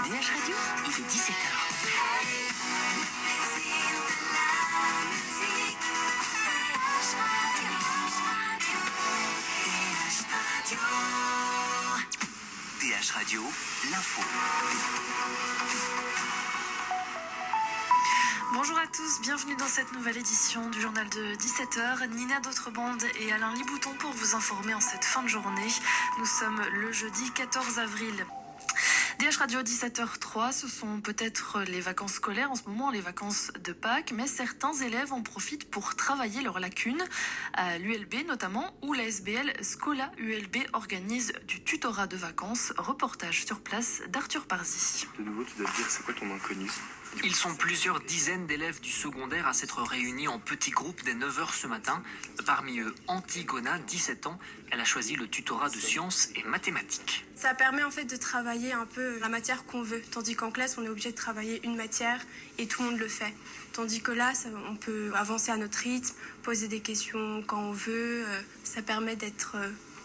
DH Radio, il est 17h. DH Radio, l'info. Bonjour à tous, bienvenue dans cette nouvelle édition du journal de 17h. Nina D'autrebande et Alain Libouton pour vous informer en cette fin de journée. Nous sommes le jeudi 14 avril. DH Radio 17h03, ce sont peut-être les vacances scolaires, en ce moment les vacances de Pâques, mais certains élèves en profitent pour travailler leurs lacunes, à l'ULB notamment, où la SBL Scola ULB organise du tutorat de vacances. Reportage sur place d'Arthur Parzi. De nouveau, tu dois te dire c'est quoi ton inconnu. Ils sont plusieurs dizaines d'élèves du secondaire à s'être réunis en petits groupes dès 9h ce matin. Parmi eux, Antigona, 17 ans. Elle a choisi le tutorat de sciences et mathématiques. Ça permet en fait de travailler un peu la matière qu'on veut. Tandis qu'en classe, on est obligé de travailler une matière et tout le monde le fait. Tandis que là, on peut avancer à notre rythme, poser des questions quand on veut. Ça permet d'être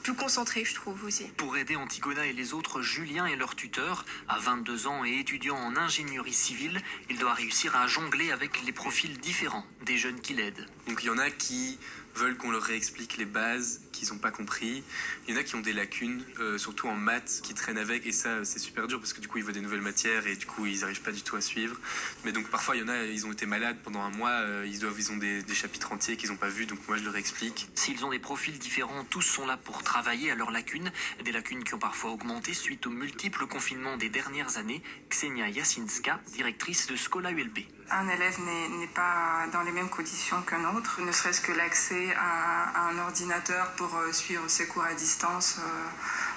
plus concentré, je trouve aussi. Pour aider Antigona et les autres, Julien est leur tuteur. À 22 ans et étudiant en ingénierie civile, il doit réussir à jongler avec les profils différents des jeunes qui l'aident. Donc il y en a qui veulent qu'on leur réexplique les bases qu'ils n'ont pas compris. Il y en a qui ont des lacunes, surtout en maths, qui traînent avec. Et ça, c'est super dur parce que du coup, ils veulent des nouvelles matières et du coup, ils n'arrivent pas du tout à suivre. Mais donc parfois, il y en a, ils ont été malades pendant un mois. Ils ont des chapitres entiers qu'ils n'ont pas vus. Donc moi, je leur explique. S'ils ont des profils différents, tous sont là pour travailler à leurs lacunes. Des lacunes qui ont parfois augmenté suite aux multiples confinements des dernières années. Ksenia Jasinska, directrice de Scola ULB. Un élève n'est pas dans les mêmes conditions qu'un autre, ne serait-ce que l'accès à un ordinateur pour suivre ses cours à distance.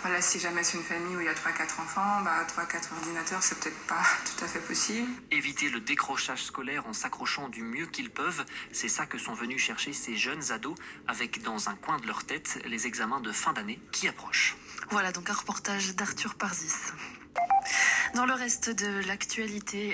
Voilà, si jamais c'est une famille où il y a 3-4 enfants, 3-4 ordinateurs, c'est peut-être pas tout à fait possible. Éviter le décrochage scolaire en s'accrochant du mieux qu'ils peuvent, c'est ça que sont venus chercher ces jeunes ados, avec dans un coin de leur tête les examens de fin d'année qui approchent. Voilà donc un reportage d'Arthur Parzis. Dans le reste de l'actualité,